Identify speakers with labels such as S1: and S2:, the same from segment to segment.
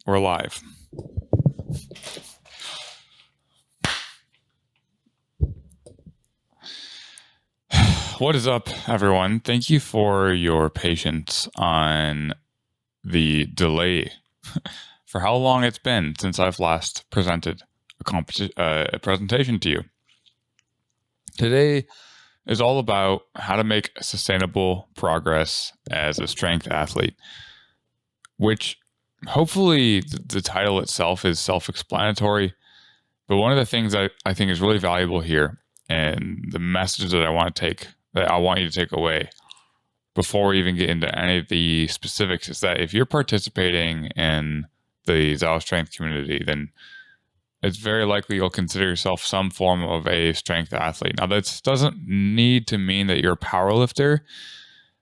S1: We're live. What is up, everyone? Thank you for your patience on the delay for how long it's been since I've last presented a presentation to you. Today is all about how to make sustainable progress as a strength athlete, which hopefully the title itself is self-explanatory. But one of the things I think is really valuable here, and the message that I want you to take away before we even get into any of the specifics, is that if you're participating in the Zao Strength community, then it's very likely you'll consider yourself some form of a strength athlete. Now, that doesn't need to mean that you're a powerlifter.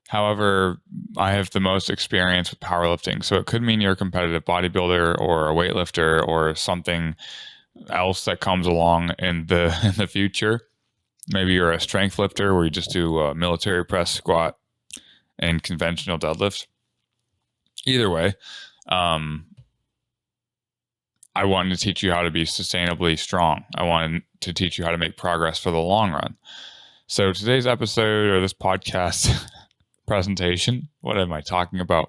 S1: However, I have the most experience with powerlifting, so it could mean you're a competitive bodybuilder or a weightlifter or something else that comes along in the future. Maybe you're a strength lifter where you just do a military press, squat, and conventional deadlift. Either way, I wanted to teach you how to be sustainably strong. I wanted to teach you how to make progress for the long run. So today's episode, or this podcast presentation, what am I talking about?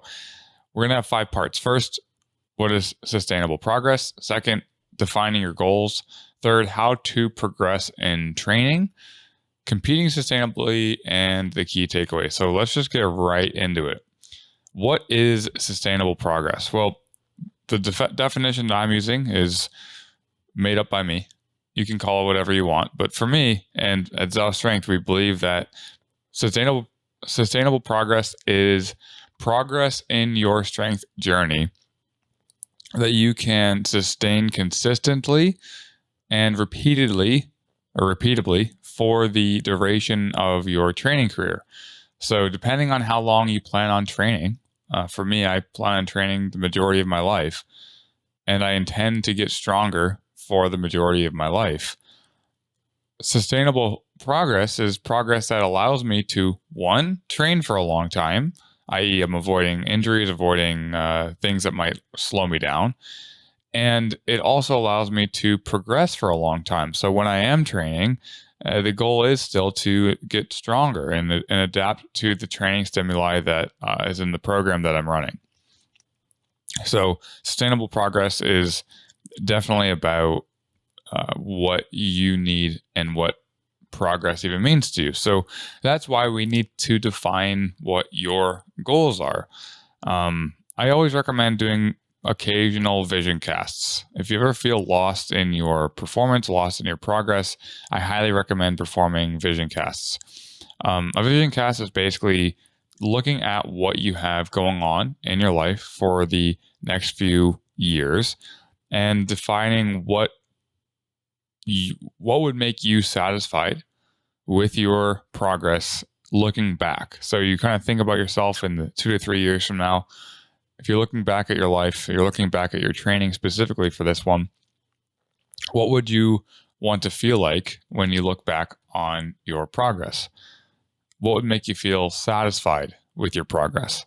S1: We're going to have 5 parts. First, what is sustainable progress? Second, defining your goals. Third, how to progress in training, competing sustainably, and the key takeaway. So let's just get right into it. What is sustainable progress? Well, the definition that I'm using is made up by me. You can call it whatever you want. But for me and at Zao Strength, we believe that sustainable progress is progress in your strength journey that you can sustain consistently and repeatedly for the duration of your training career. So depending on how long you plan on training, for me, I plan on training the majority of my life, and I intend to get stronger for the majority of my life. Sustainable progress is progress that allows me to, 1, train for a long time, i.e. I'm avoiding injuries, avoiding things that might slow me down. And it also allows me to progress for a long time. So when I am training, the goal is still to get stronger and adapt to the training stimuli that is in the program that I'm running. So sustainable progress is definitely about what you need and what progress even means to you. So that's why we need to define what your goals are. I always recommend doing occasional vision casts. If you ever feel lost in your performance, lost in your progress, I highly recommend performing vision casts. A vision cast is basically looking at what you have going on in your life for the next few years and defining what would make you satisfied with your progress looking back. So you kind of think about yourself in the 2 to 3 years from now. If you're looking back at your life, you're looking back at your training specifically for this one, what would you want to feel like when you look back on your progress? What would make you feel satisfied with your progress?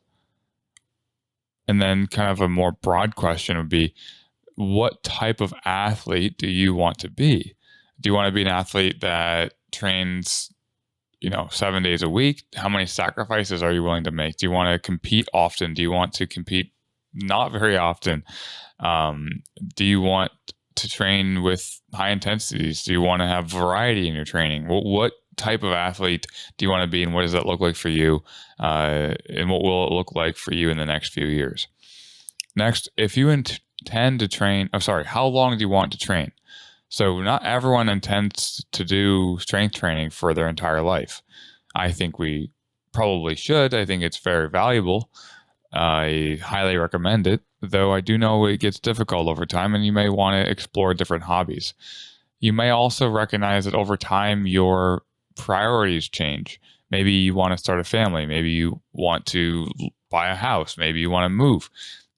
S1: And then kind of a more broad question would be, what type of athlete do you want to be? Do you want to be an athlete that trains 7 days a week? How many sacrifices are you willing to make? Do you want to compete often? Do you want to compete not very often? Do you want to train with high intensities? Do you want to have variety in your training? What type of athlete do you want to be, and what does that look like for you? And what will it look like for you in the next few years? Next, if you intend to train, how long do you want to train? So not everyone intends to do strength training for their entire life. I think we probably should. I think it's very valuable. I highly recommend it, though I do know it gets difficult over time and you may want to explore different hobbies. You may also recognize that over time your priorities change. Maybe you want to start a family. Maybe you want to buy a house. Maybe you want to move.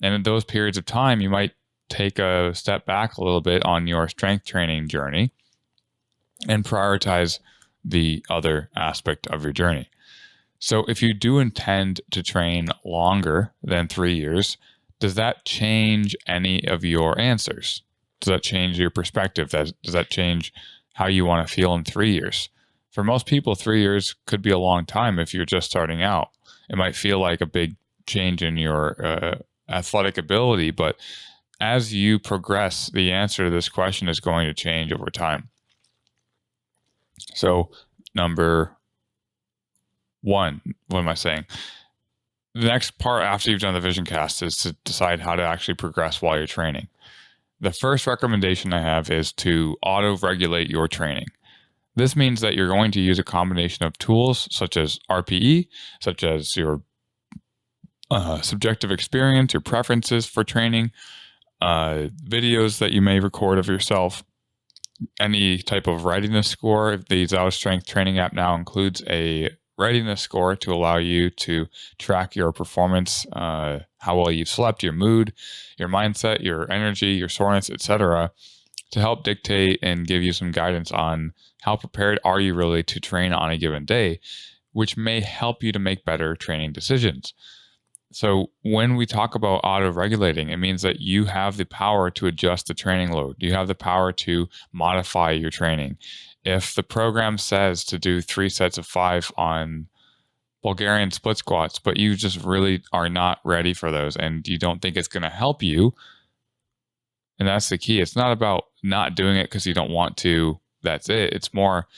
S1: And in those periods of time, you might take a step back a little bit on your strength training journey and prioritize the other aspect of your journey. So if you do intend to train longer than 3 years, does that change any of your answers? Does that change your perspective? Does that change how you want to feel in 3 years? For most people, 3 years could be a long time if you're just starting out. It might feel like a big change in your athletic ability, but as you progress, the answer to this question is going to change over time. So, number one, what am I saying? The next part after you've done the vision cast is to decide how to actually progress while you're training. The first recommendation I have is to auto-regulate your training. This means that you're going to use a combination of tools such as RPE, such as your subjective experience, your preferences for training, videos that you may record of yourself, any type of readiness score. The Zao Strength Training app now includes a readiness score to allow you to track your performance, how well you've slept, your mood, your mindset, your energy, your soreness, etc., to help dictate and give you some guidance on how prepared are you really to train on a given day, which may help you to make better training decisions. So when we talk about auto-regulating, it means that you have the power to adjust the training load. You have the power to modify your training. If the program says to do 3 sets of 5 on Bulgarian split squats, but you just really are not ready for those and you don't think it's going to help you, and that's the key. It's not about not doing it because you don't want to. That's it. It's more,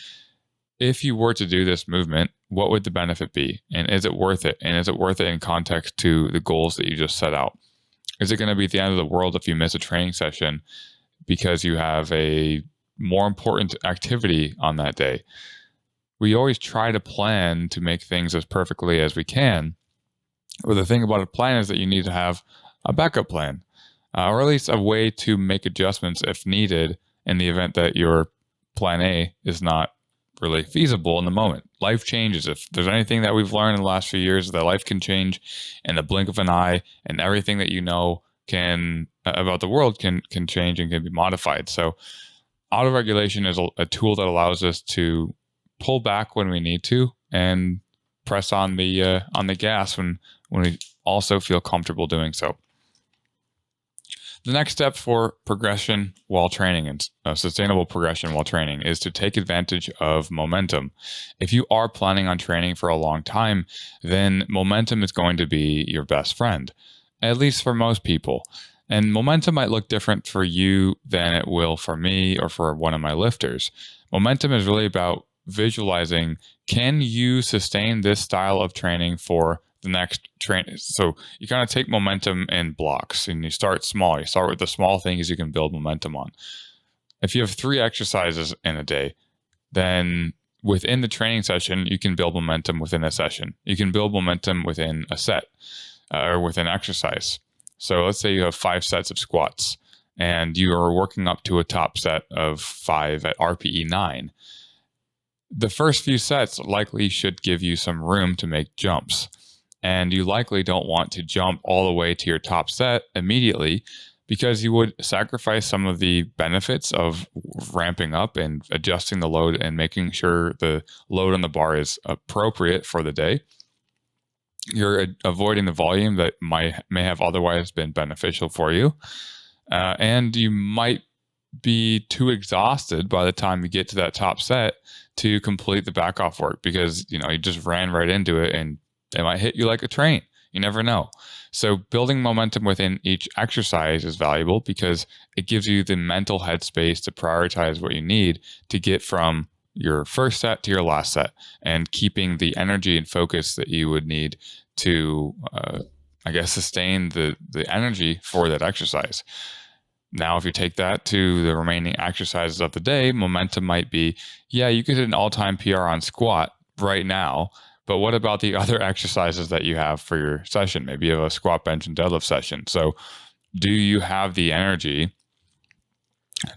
S1: if you were to do this movement, what would the benefit be? And is it worth it? And is it worth it in context to the goals that you just set out? Is it going to be the end of the world if you miss a training session because you have a more important activity on that day? We always try to plan to make things as perfectly as we can. But the thing about a plan is that you need to have a backup plan, or at least a way to make adjustments if needed in the event that your plan A is not really feasible in the moment. Life changes. If there's anything that we've learned in the last few years, that life can change in the blink of an eye, and everything that you know can about the world can change and can be modified. So auto-regulation is a tool that allows us to pull back when we need to and press on the gas when we also feel comfortable doing so. The next step for progression while training and sustainable progression while training is to take advantage of momentum. If you are planning on training for a long time, then momentum is going to be your best friend, at least for most people. And momentum might look different for you than it will for me or for one of my lifters. Momentum is really about visualizing, can you sustain this style of training for the next training? So you kind of take momentum in blocks and you start small. You start with the small things you can build momentum on. If you have 3 exercises in a day, then within the training session, you can build momentum within a session. You can build momentum within a set or within exercise. So let's say you have 5 sets of squats and you are working up to a top set of 5 at RPE 9. The first few sets likely should give you some room to make jumps. And you likely don't want to jump all the way to your top set immediately because you would sacrifice some of the benefits of ramping up and adjusting the load and making sure the load on the bar is appropriate for the day. You're avoiding the volume that may have otherwise been beneficial for you. And you might be too exhausted by the time you get to that top set to complete the back off work because you just ran right into it and it might hit you like a train. You never know. So building momentum within each exercise is valuable because it gives you the mental headspace to prioritize what you need to get from your first set to your last set, and keeping the energy and focus that you would need to, sustain the energy for that exercise. Now, if you take that to the remaining exercises of the day, momentum might be, you could hit an all-time PR on squat right now, but what about the other exercises that you have for your session? Maybe you have a squat, bench, and deadlift session. So do you have the energy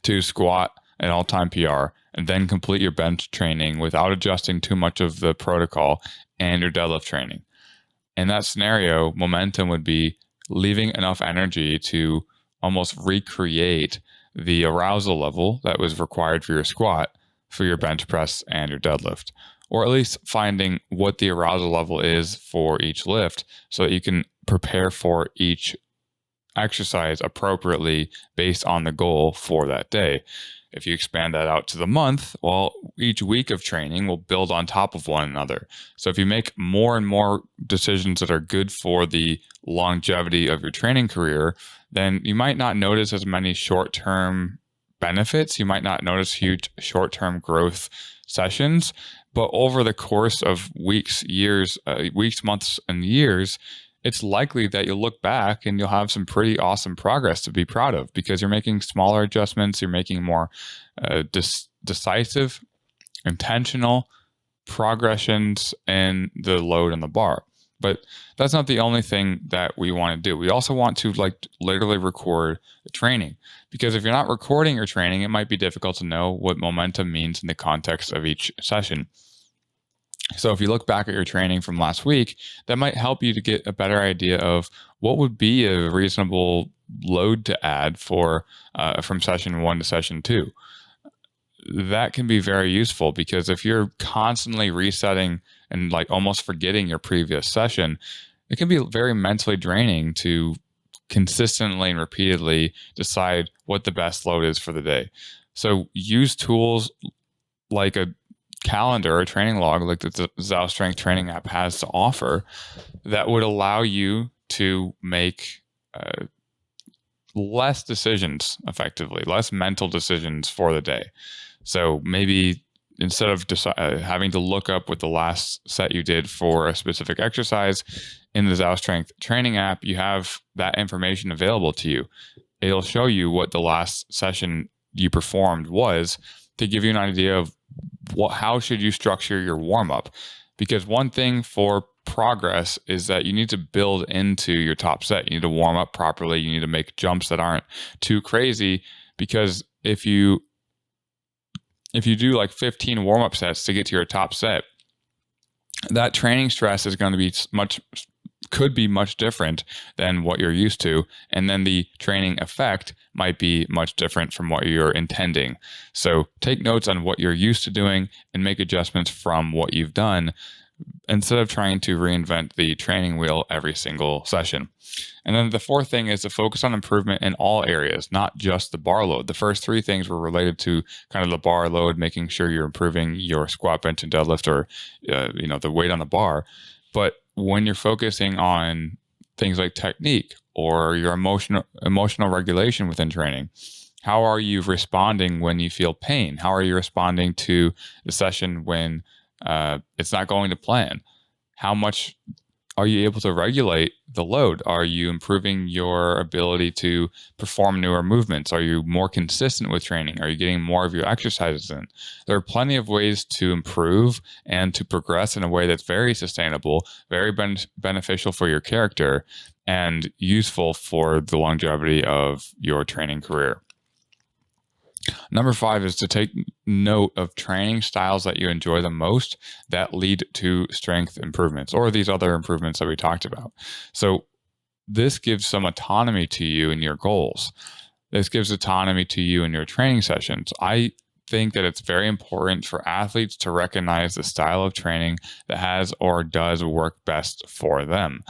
S1: to squat an all-time PR and then complete your bench training without adjusting too much of the protocol and your deadlift training? In that scenario, momentum would be leaving enough energy to almost recreate the arousal level that was required for your squat, for your bench press, and your deadlift. Or at least finding what the arousal level is for each lift so that you can prepare for each exercise appropriately based on the goal for that day. If you expand that out to the month, well, each week of training will build on top of one another. So if you make more and more decisions that are good for the longevity of your training career, then you might not notice as many short-term benefits. You might not notice huge short-term growth sessions, but over the course of weeks, months, and years, it's likely that you'll look back and you'll have some pretty awesome progress to be proud of, because you're making smaller adjustments, you're making more decisive, intentional progressions in the load and the bar. But that's not the only thing that we want to do. We also want to literally record the training, because if you're not recording your training, it might be difficult to know what momentum means in the context of each session. So if you look back at your training from last week, that might help you to get a better idea of what would be a reasonable load to add for from session 1 to session 2. That can be very useful, because if you're constantly resetting and almost forgetting your previous session, it can be very mentally draining to consistently and repeatedly decide what the best load is for the day. So use tools like a calendar or training log like the Zao Strength Training app has to offer that would allow you to make less decisions effectively, less mental decisions for the day. So maybe instead of having to look up what the last set you did for a specific exercise in the Zao Strength Training app, you have that information available to you. It'll show you what the last session you performed was to give you an idea of how should you structure your warm-up. Because one thing for progress is that you need to build into your top set. You need to warm up properly. You need to make jumps that aren't too crazy, because if you do 15 warm-up sets to get to your top set, that training stress is going to be could be much different than what you're used to. And then the training effect might be much different from what you're intending. So take notes on what you're used to doing and make adjustments from what you've done, instead of trying to reinvent the training wheel every single session. And then the fourth thing is to focus on improvement in all areas, not just the bar load. The first three things were related to kind of the bar load, making sure you're improving your squat, bench, and deadlift, or the weight on the bar. But when you're focusing on things like technique or your emotional regulation within training, how are you responding when you feel pain? How are you responding to the session when it's not going to plan? How much are you able to regulate the load? Are you improving your ability to perform newer movements? Are you more consistent with training? Are you getting more of your exercises in? There are plenty of ways to improve and to progress in a way that's very sustainable, very beneficial for your character, and useful for the longevity of your training career. Number 5 is to take note of training styles that you enjoy the most that lead to strength improvements, or these other improvements that we talked about. So this gives some autonomy to you in your goals. This gives autonomy to you in your training sessions. I think that it's very important for athletes to recognize the style of training that has or does work best for them.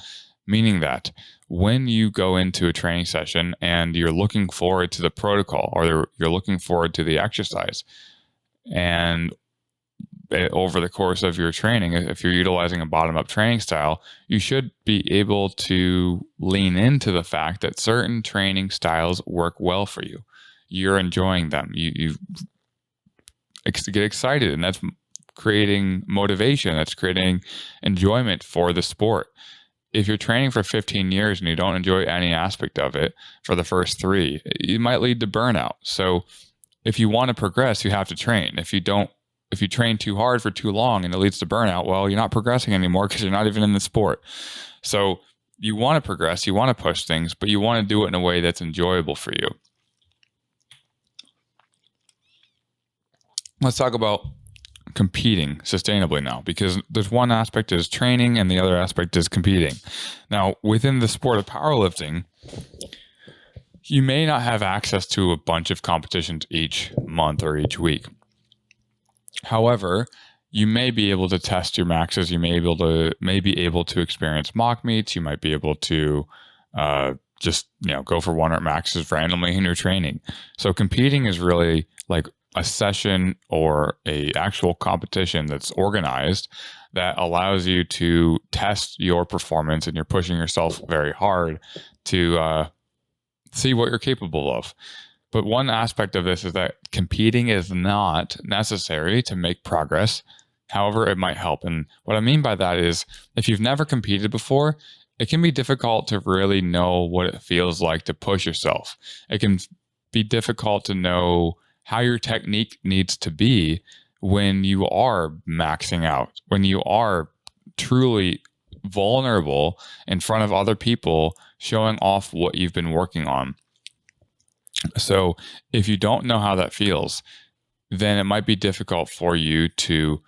S1: Meaning that when you go into a training session and you're looking forward to the protocol, or you're looking forward to the exercise, and over the course of your training, if you're utilizing a bottom-up training style, you should be able to lean into the fact that certain training styles work well for you. You're enjoying them. You get excited, and that's creating motivation. That's creating enjoyment for the sport. If you're training for 15 years and you don't enjoy any aspect of it for the first 3, it might lead to burnout. So if you want to progress, you have to train. If you train too hard for too long and it leads to burnout, well, you're not progressing anymore because you're not even in the sport. So you want to progress, you want to push things, but you want to do it in a way that's enjoyable for you. Let's talk about competing sustainably now, because there's one aspect is training and the other aspect is competing. Now, within the sport of powerlifting, you may not have access to a bunch of competitions each month or each week. However, you may be able to test your maxes. You may be able to experience mock meets. You might be able to just, go for 1 rep maxes randomly in your training. So competing is really like a session or a actual competition that's organized that allows you to test your performance, and you're pushing yourself very hard to see what you're capable of. But one aspect of this is that competing is not necessary to make progress. However, it might help. And what I mean by that is, if you've never competed before, it can be difficult to really know what it feels like to push yourself. It can be difficult to know how your technique needs to be when you are maxing out, when you are truly vulnerable in front of other people, showing off what you've been working on. So if you don't know how that feels, then it might be difficult for you to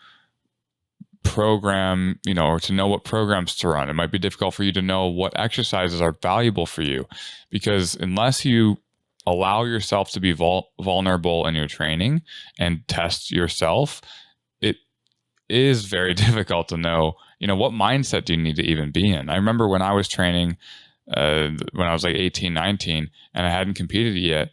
S1: program, or to know what programs to run. It might be difficult for you to know what exercises are valuable for you, because unless you allow yourself to be vulnerable in your training and test yourself, it is very difficult to know, what mindset do you need to even be in. I remember when I was training, when I was like 18, 19, and I hadn't competed yet,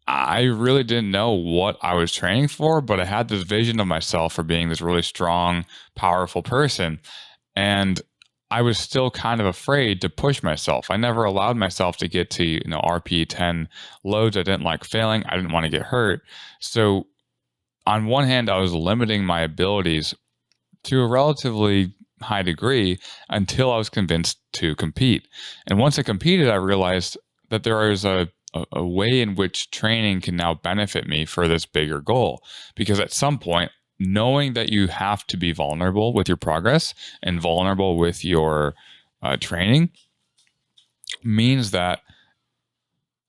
S1: I really didn't know what I was training for, but I had this vision of myself for being this really strong, powerful person. And I was still kind of afraid to push myself. I never allowed myself to get to, RP 10 loads. I didn't like failing. I didn't want to get hurt. So on one hand, I was limiting my abilities to a relatively high degree until I was convinced to compete. And once I competed, I realized that there is a way in which training can now benefit me for this bigger goal. Because at some point, knowing that you have to be vulnerable with your progress and vulnerable with your training means that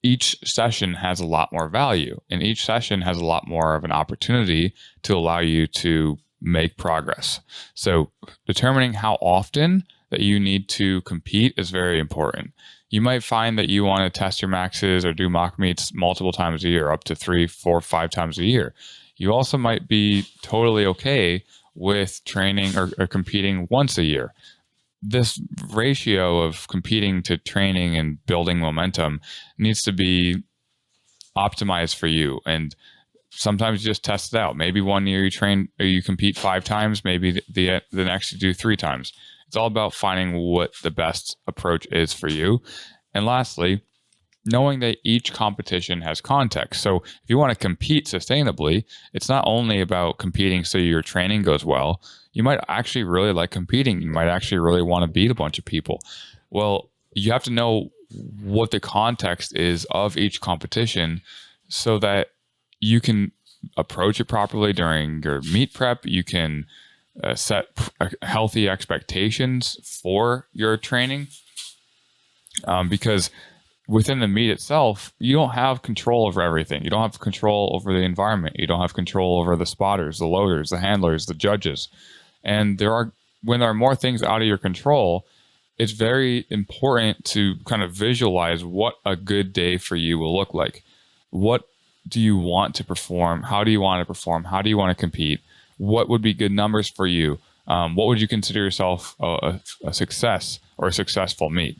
S1: each session has a lot more value, and each session has a lot more of an opportunity to allow you to make progress. So determining how often that you need to compete is very important. You might find that you want to test your maxes or do mock meets multiple times a year, up to 3, 4, 5 times a year. You also might be totally okay with training or competing once a year. This ratio of competing to training and building momentum needs to be optimized for you. And sometimes you just test it out. Maybe one year you train or you compete 5 times, maybe the next you do 3 times. It's all about finding what the best approach is for you. And lastly, knowing that each competition has context. So if you want to compete sustainably, it's not only about competing so your training goes well. You might actually really like competing. You might actually really want to beat a bunch of people. Well, you have to know what the context is of each competition so that you can approach it properly during your meet prep. You can set healthy expectations for your training, because within the meet itself, you don't have control over everything. You don't have control over the environment. You don't have control over the spotters, the loaders, the handlers, the judges. And when there are more things out of your control, it's very important to kind of visualize what a good day for you will look like. What do you want to perform? How do you want to perform? How do you want to compete? What would be good numbers for you? What would you consider yourself a success or a successful meet?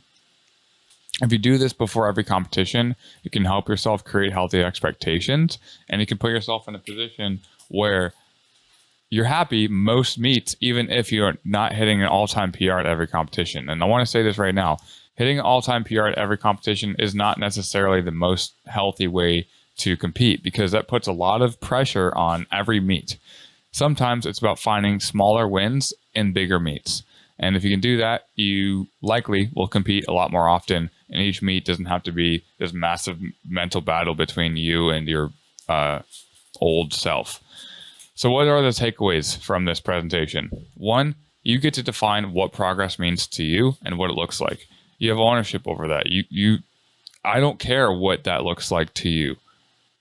S1: If you do this before every competition, you can help yourself create healthy expectations, and you can put yourself in a position where you're happy most meets, even if you're not hitting an all-time PR at every competition. And I want to say this right now, hitting an all-time PR at every competition is not necessarily the most healthy way to compete, because that puts a lot of pressure on every meet. Sometimes it's about finding smaller wins in bigger meets. And if you can do that, you likely will compete a lot more often. And each meet doesn't have to be this massive mental battle between you and your old self. So what are the takeaways from this presentation? 1, you get to define what progress means to you and what it looks like. You have ownership over that. I don't care what that looks like to you.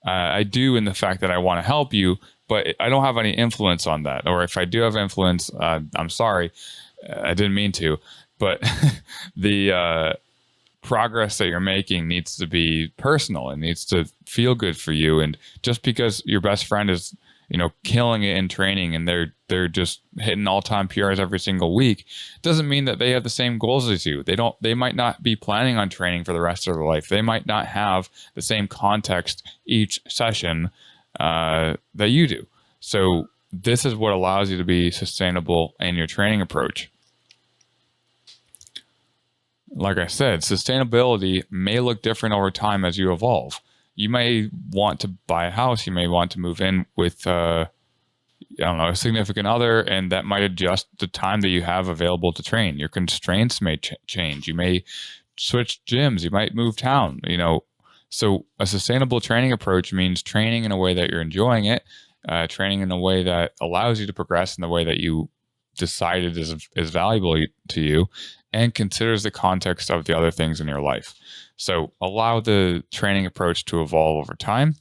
S1: I do, in the fact that I want to help you, but I don't have any influence on that. Or if I do have influence, I'm sorry, I didn't mean to. But the progress that you're making needs to be personal. It needs to feel good for you. And just because your best friend is, killing it in training and they're they're just hitting all-time PRs every single week, doesn't mean that they have the same goals as you. They might not be planning on training for the rest of their life. They might not have the same context each session that you do. So this is what allows you to be sustainable in your training approach. Like I said, sustainability may look different over time as you evolve. You may want to buy a house. You may want to move in with, a significant other, and that might adjust the time that you have available to train. Your constraints may change. You may switch gyms. You might move town, So a sustainable training approach means training in a way that you're enjoying it, training in a way that allows you to progress in the way that you decided is valuable to you, and considers the context of the other things in your life. So allow the training approach to evolve over time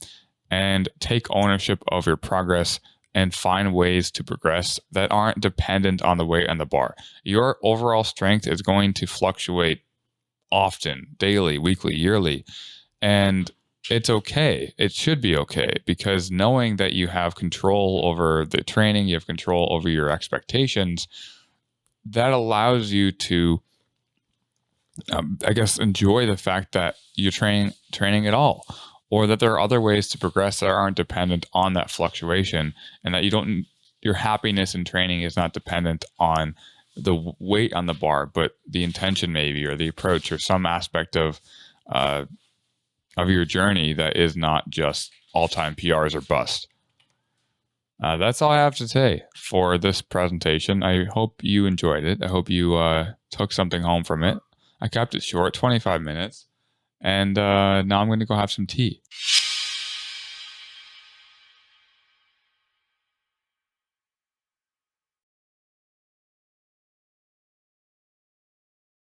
S1: and take ownership of your progress and find ways to progress that aren't dependent on the weight on the bar. Your overall strength is going to fluctuate often, daily, weekly, yearly, and it's okay. It should be okay, because knowing that you have control over the training, you have control over your expectations, that allows you to, enjoy the fact that you're training at all, or that there are other ways to progress that aren't dependent on that fluctuation, and that your happiness in training is not dependent on the weight on the bar, but the intention maybe, or the approach, or some aspect of your journey that is not just all-time PRs or bust. That's all I have to say for this presentation. I hope you enjoyed it. I hope you took something home from it. I kept it short, 25 minutes. And now I'm going to go have some tea.